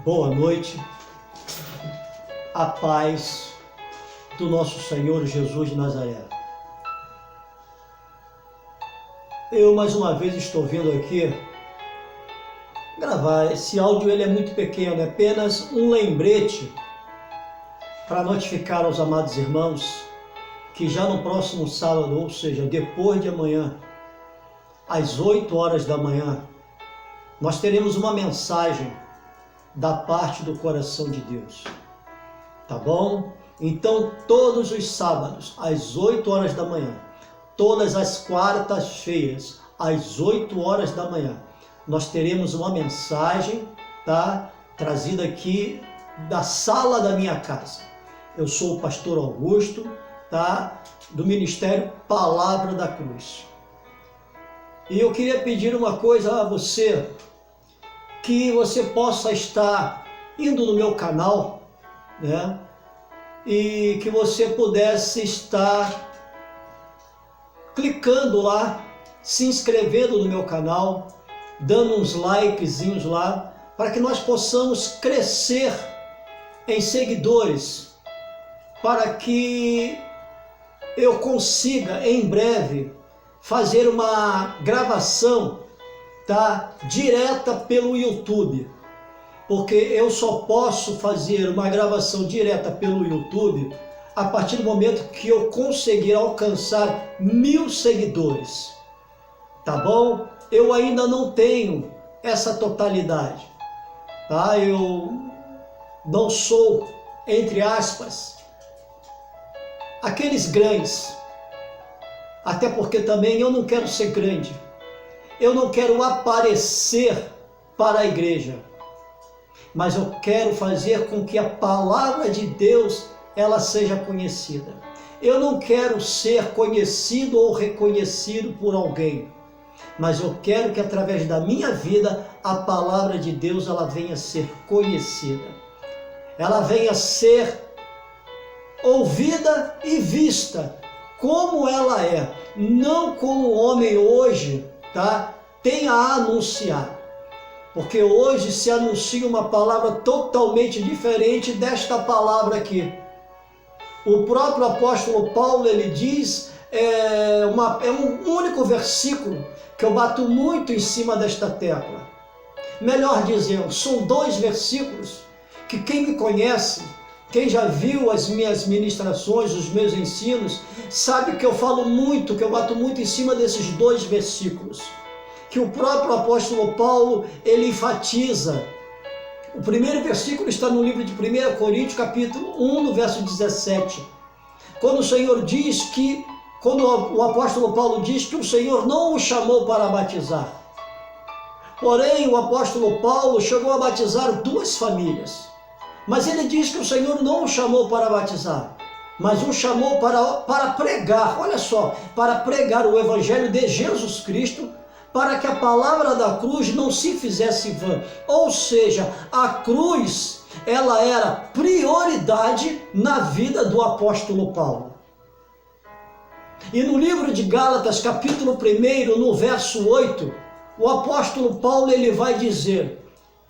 Boa noite, a paz do nosso Senhor Jesus de Nazaré. Eu mais uma vez estou vindo aqui gravar. Esse áudio ele é muito pequeno, é apenas um lembrete para notificar aos amados irmãos que já no próximo sábado, ou seja, depois de amanhã, às 8 horas da manhã, nós teremos uma mensagem da parte do coração de Deus, tá bom? Então, todos os sábados, às 8 horas da manhã, todas as quartas-feiras, às 8 horas da manhã, nós teremos uma mensagem, tá? Trazida aqui da sala da minha casa. Eu sou o pastor Augusto, tá? Do Ministério Palavra da Cruz. E eu queria pedir uma coisa a você, que você possa estar indo no meu canal, né? E que você pudesse estar clicando lá, se inscrevendo no meu canal, dando uns likezinhos lá, para que nós possamos crescer em seguidores, para que eu consiga em breve fazer uma gravação, tá, direta pelo YouTube, porque eu só posso fazer uma gravação direta pelo YouTube a partir do momento que eu conseguir alcançar 1000 seguidores, tá bom? Eu ainda não tenho essa totalidade, tá? Eu não sou, entre aspas, aqueles grandes, até porque também eu não quero ser grande. Eu não quero aparecer para a igreja, mas eu quero fazer com que a palavra de Deus ela seja conhecida. Eu não quero ser conhecido ou reconhecido por alguém, mas eu quero que através da minha vida a palavra de Deus ela venha a ser conhecida. Ela venha a ser ouvida e vista como ela é, não como o homem hoje, tá, tem a anunciar, porque hoje se anuncia uma palavra totalmente diferente desta palavra aqui. O próprio apóstolo Paulo, ele diz, é um único versículo que eu bato muito em cima desta tecla. Melhor dizendo, são 2 versículos que quem me conhece, quem já viu as minhas ministrações, os meus ensinos, sabe que eu falo muito, que eu bato muito em cima desses 2 versículos, que o próprio apóstolo Paulo, ele enfatiza. O primeiro versículo está no livro de 1 Coríntios, capítulo 1, no verso 17. Quando o Senhor diz que, quando o apóstolo Paulo diz que o Senhor não o chamou para batizar. Porém, o apóstolo Paulo chegou a batizar 2 famílias. Mas ele diz que o Senhor não o chamou para batizar, mas o chamou para pregar, olha só, para pregar o Evangelho de Jesus Cristo, para que a palavra da cruz não se fizesse vã. Ou seja, a cruz, ela era prioridade na vida do apóstolo Paulo. E no livro de Gálatas, capítulo 1, no verso 8, o apóstolo Paulo ele vai dizer,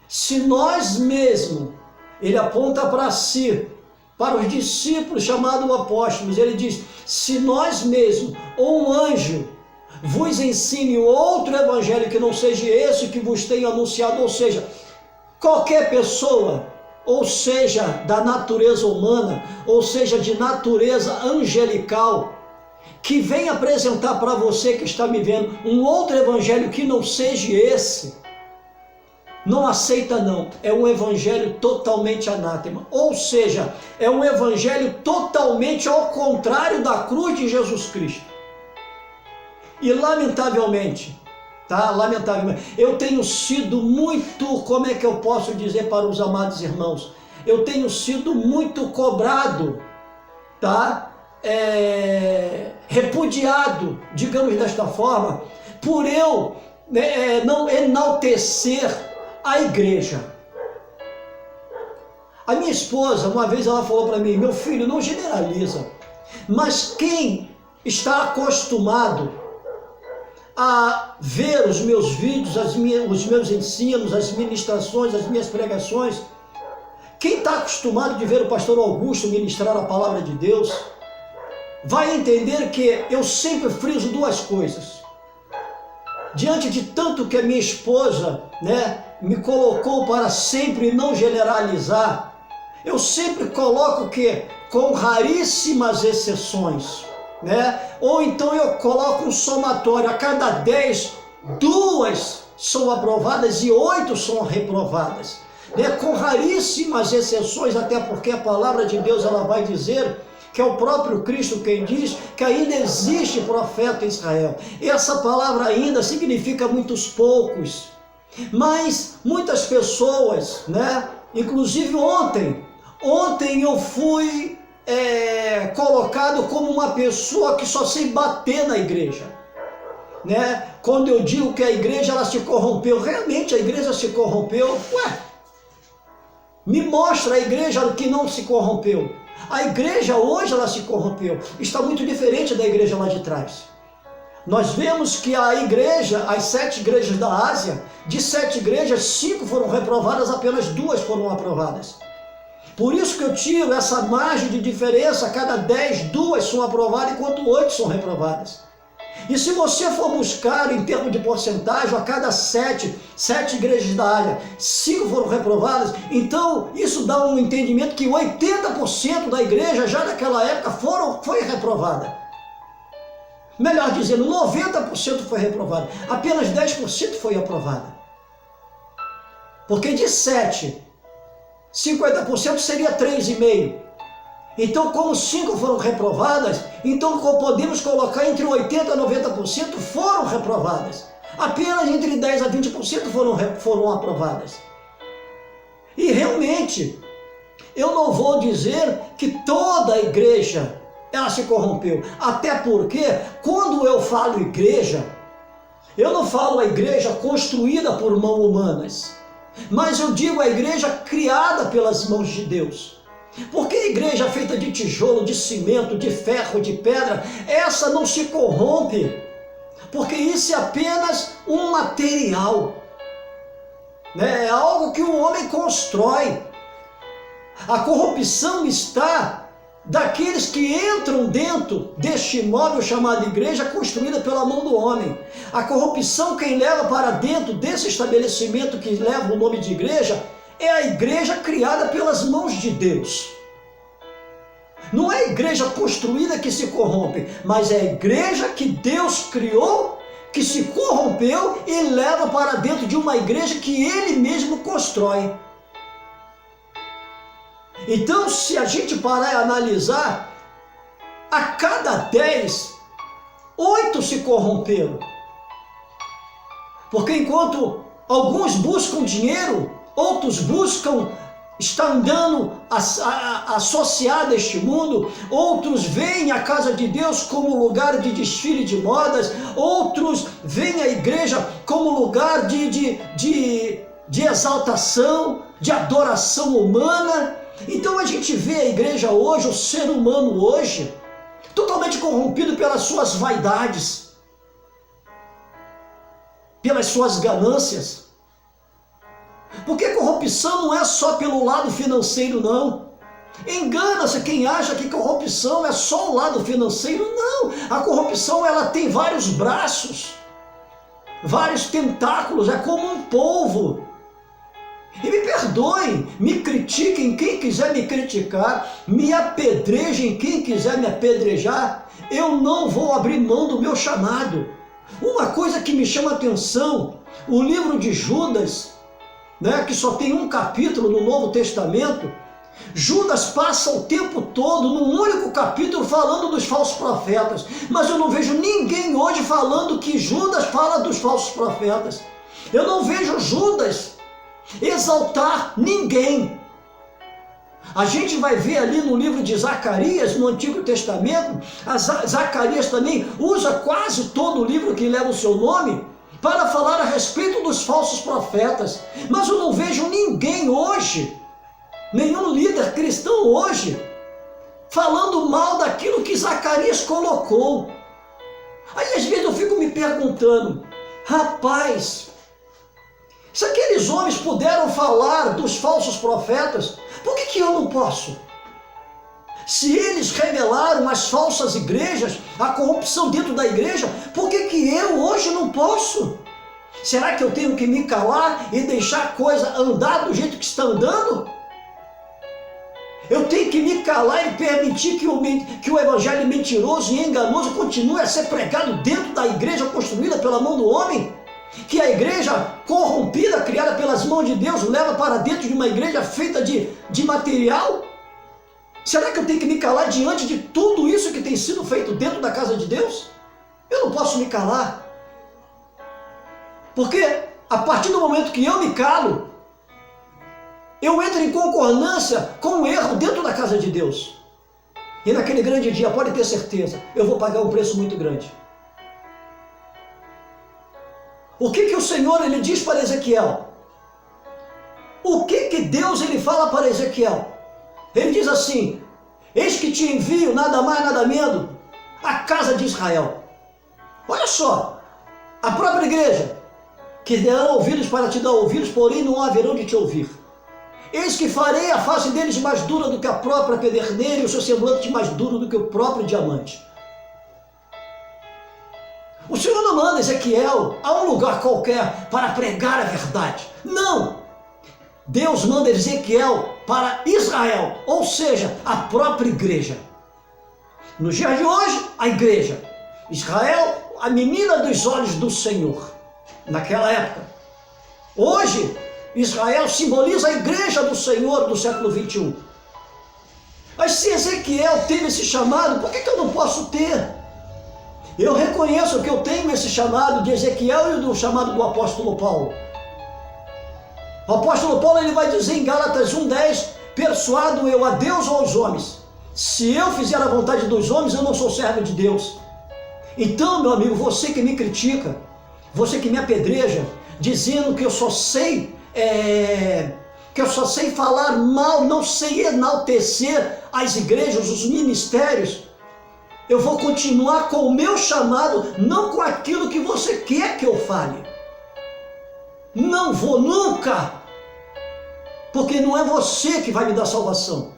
se nós mesmos, ele aponta para si, para os discípulos chamados apóstolos, ele diz, se nós mesmos, ou um anjo, vos ensine outro evangelho que não seja esse que vos tenho anunciado, ou seja, qualquer pessoa, ou seja, da natureza humana, ou seja, de natureza angelical, que vem apresentar para você que está me vendo um outro evangelho que não seja esse, não aceita não, é um evangelho totalmente anátema, ou seja, é um evangelho totalmente ao contrário da cruz de Jesus Cristo. E lamentavelmente, tá? Lamentavelmente, eu tenho sido muito, como é que eu posso dizer para os amados irmãos? Eu tenho sido muito cobrado, tá? Repudiado, digamos desta forma, por eu não enaltecer a igreja. A minha esposa, uma vez ela falou para mim, meu filho, não generaliza, mas quem está acostumado a ver os meus vídeos, os meus ensinos, as ministrações, as minhas pregações, quem está acostumado de ver o pastor Augusto ministrar a palavra de Deus, vai entender que eu sempre friso duas coisas. Diante de tanto que a minha esposa, me colocou para sempre não generalizar, eu sempre coloco que, com raríssimas exceções, ou então eu coloco um somatório, a cada 10, 2 são aprovadas e 8 são reprovadas, com raríssimas exceções, até porque a palavra de Deus ela vai dizer que é o próprio Cristo quem diz que ainda existe profeta em Israel. E essa palavra ainda significa muitos poucos, mas muitas pessoas, inclusive ontem eu fui colocado como uma pessoa que só sei bater na igreja, quando eu digo que a igreja ela se corrompeu, realmente a igreja se corrompeu. Me mostra a igreja que não se corrompeu. A igreja hoje ela se corrompeu, está muito diferente da igreja lá de trás. Nós vemos que a igreja, as 7 igrejas da Ásia, de 7 igrejas, 5 foram reprovadas, apenas 2 foram aprovadas. Por isso que eu tiro essa margem de diferença, a cada 10, 2 são aprovadas, enquanto 8 são reprovadas. E se você for buscar em termos de porcentagem, a cada 7 igrejas da área, 5 foram reprovadas, então isso dá um entendimento que 80% da igreja já naquela época foi reprovada. Melhor dizendo, 90% foi reprovada, apenas 10% foi aprovada. Porque de 7, 50% seria 3,5%. Então, como 5 foram reprovadas, então podemos colocar entre 80% e 90% foram reprovadas. Apenas entre 10% a 20% foram aprovadas. E realmente, eu não vou dizer que toda a igreja ela se corrompeu. Até porque, quando eu falo igreja, eu não falo a igreja construída por mãos humanas, mas eu digo a igreja criada pelas mãos de Deus. Porque a igreja feita de tijolo, de cimento, de ferro, de pedra, essa não se corrompe, porque isso é apenas um material, é algo que o homem constrói. A corrupção está daqueles que entram dentro deste imóvel chamado igreja, construída pela mão do homem. A corrupção quem leva para dentro desse estabelecimento que leva o nome de igreja, é a igreja criada pelas mãos de Deus. Não é a igreja construída que se corrompe, mas é a igreja que Deus criou, que se corrompeu e leva para dentro de uma igreja que Ele mesmo constrói. Então, se a gente parar e analisar, a cada 10, 8 se corromperam. Porque enquanto alguns buscam dinheiro, outros buscam estar andando associado a este mundo, outros veem a casa de Deus como lugar de desfile de modas, outros veem a igreja como lugar de exaltação, de adoração humana. Então a gente vê a igreja hoje, o ser humano hoje, totalmente corrompido pelas suas vaidades, pelas suas ganâncias. Porque corrupção não é só pelo lado financeiro, não. Engana-se quem acha que corrupção é só o lado financeiro. Não, a corrupção ela tem vários braços, vários tentáculos, é como um polvo. E me perdoem, me critiquem quem quiser me criticar, me apedrejem quem quiser me apedrejar, eu não vou abrir mão do meu chamado. Uma coisa que me chama a atenção, o livro de Judas, que só tem um capítulo no Novo Testamento, Judas passa o tempo todo num único capítulo falando dos falsos profetas, mas eu não vejo ninguém hoje falando que Judas fala dos falsos profetas. Eu não vejo Judas exaltar ninguém. A gente vai ver ali no livro de Zacarias, no Antigo Testamento, Zacarias também usa quase todo o livro que leva o seu nome para falar a respeito dos falsos profetas, mas eu não vejo ninguém hoje, nenhum líder cristão hoje, falando mal daquilo que Zacarias colocou. Aí às vezes eu fico me perguntando, rapaz, se aqueles homens puderam falar dos falsos profetas, por que eu não posso? Se eles revelaram as falsas igrejas, a corrupção dentro da igreja, por que eu hoje não posso? Será que eu tenho que me calar e deixar a coisa andar do jeito que está andando? Eu tenho que me calar e permitir que o evangelho mentiroso e enganoso continue a ser pregado dentro da igreja construída pela mão do homem? Que a igreja corrompida, criada pelas mãos de Deus, leva para dentro de uma igreja feita de material? Será que eu tenho que me calar diante de tudo isso que tem sido feito dentro da casa de Deus? Eu não posso me calar. Porque a partir do momento que eu me calo, eu entro em concordância com o erro dentro da casa de Deus. E naquele grande dia, pode ter certeza, eu vou pagar um preço muito grande. O que o Senhor ele diz para Ezequiel? O que Deus ele fala para Ezequiel? Ele diz assim, eis que te envio nada mais nada menos a casa de Israel. Olha só, a própria igreja, que darão ouvidos para te dar ouvidos, porém não haverão de te ouvir. Eis que farei a face deles mais dura do que a própria pederneira e o seu semblante mais duro do que o próprio diamante. O Senhor não manda Ezequiel a um lugar qualquer para pregar a verdade. Não! Deus manda Ezequiel para Israel, ou seja, a própria igreja. No dia de hoje, a igreja. Israel, a menina dos olhos do Senhor. Naquela época. Hoje, Israel simboliza a igreja do Senhor do século 21. Mas se Ezequiel teve esse chamado, por que eu não posso ter? Eu reconheço que eu tenho esse chamado de Ezequiel e do chamado do apóstolo Paulo. O apóstolo Paulo ele vai dizer em Gálatas 1:10, persuado eu a Deus ou aos homens. Se eu fizer a vontade dos homens, eu não sou servo de Deus. Então, meu amigo, você que me critica, você que me apedreja, dizendo que eu só sei falar mal, não sei enaltecer as igrejas, os ministérios, eu vou continuar com o meu chamado, não com aquilo que você quer que eu fale. Não vou nunca, porque não é você que vai me dar salvação,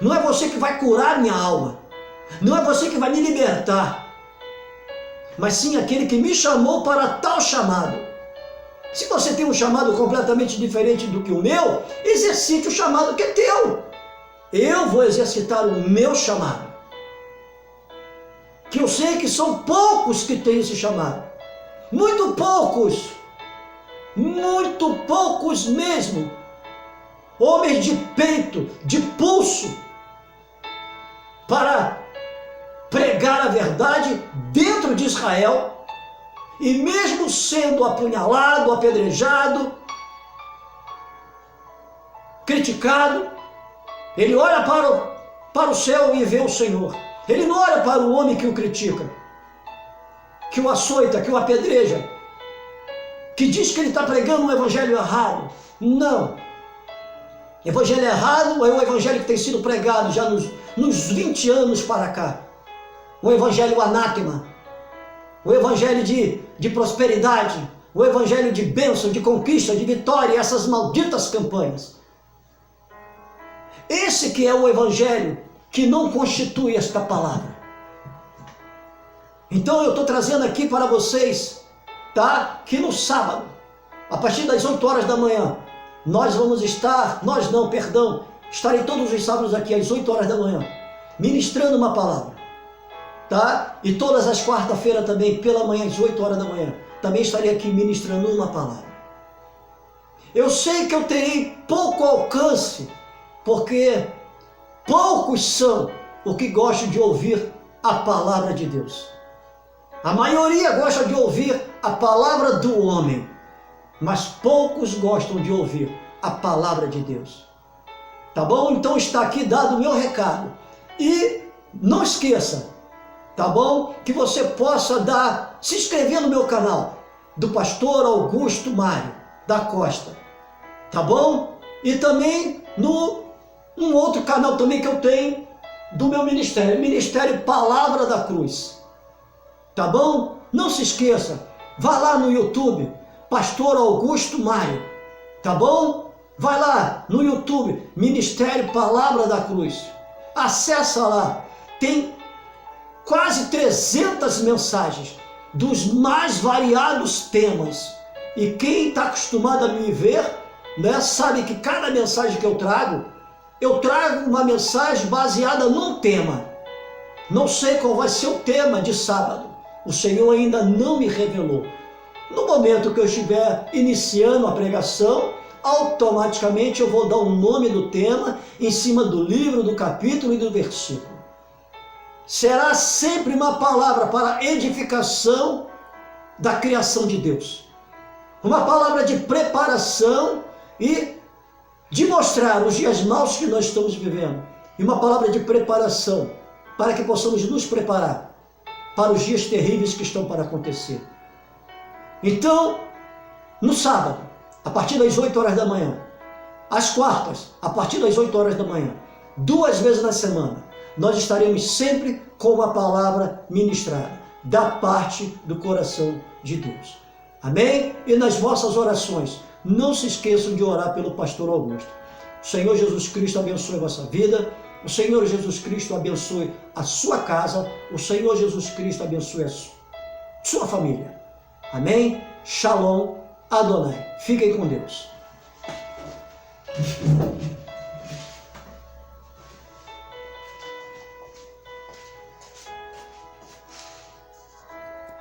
não é você que vai curar minha alma, não é você que vai me libertar, mas sim aquele que me chamou para tal chamado. Se você tem um chamado completamente diferente do que o meu, exercite o chamado que é teu. Eu vou exercitar o meu chamado, que eu sei que são poucos que têm esse chamado, muito poucos mesmo, homens de peito, de pulso, para pregar a verdade dentro de Israel, e mesmo sendo apunhalado, apedrejado, criticado, ele olha para o céu e vê o Senhor. Ele não olha para o homem que o critica, que o açoita, que o apedreja, que diz que ele está pregando um evangelho errado. Não. Evangelho errado é o evangelho que tem sido pregado já nos 20 anos para cá. O evangelho anátema, o evangelho de prosperidade, o evangelho de bênção, de conquista, de vitória, essas malditas campanhas. Esse que é o evangelho que não constitui esta palavra. Então eu estou trazendo aqui para vocês, tá? Que no sábado, a partir das 8 horas da manhã, estarei todos os sábados aqui às 8 horas da manhã, ministrando uma palavra, tá? E todas as quarta-feiras também, pela manhã, às 8 horas da manhã, também estarei aqui ministrando uma palavra. Eu sei que eu terei pouco alcance, porque poucos são os que gostam de ouvir a palavra de Deus. A maioria gosta de ouvir a palavra do homem, mas poucos gostam de ouvir a palavra de Deus. Tá bom? Então está aqui dado o meu recado. E não esqueça, tá bom? Que você possa se inscrever no meu canal, do pastor Augusto Mário da Costa. Tá bom? E também um outro canal também que eu tenho do meu ministério, Ministério Palavra da Cruz. Tá bom? Não se esqueça, vá lá no YouTube, Pastor Augusto Mário, tá bom? Vai lá no YouTube, Ministério Palavra da Cruz. Acessa lá, tem quase 300 mensagens dos mais variados temas. E quem está acostumado a me ver, né, sabe que cada mensagem que eu trago uma mensagem baseada num tema. Não sei qual vai ser o tema de sábado. O Senhor ainda não me revelou. No momento que eu estiver iniciando a pregação, automaticamente eu vou dar o nome do tema em cima do livro, do capítulo e do versículo. Será sempre uma palavra para edificação da criação de Deus. Uma palavra de preparação e de mostrar os dias maus que nós estamos vivendo. E uma palavra de preparação para que possamos nos preparar para os dias terríveis que estão para acontecer. Então, no sábado, a partir das 8 horas da manhã, às quartas, a partir das 8 horas da manhã, 2 vezes na semana, nós estaremos sempre com uma palavra ministrada da parte do coração de Deus. Amém? E nas vossas orações, não se esqueçam de orar pelo pastor Augusto. O Senhor Jesus Cristo abençoe a vossa vida. O Senhor Jesus Cristo abençoe a sua casa. O Senhor Jesus Cristo abençoe a sua família. Amém? Shalom, Adonai. Fiquem com Deus.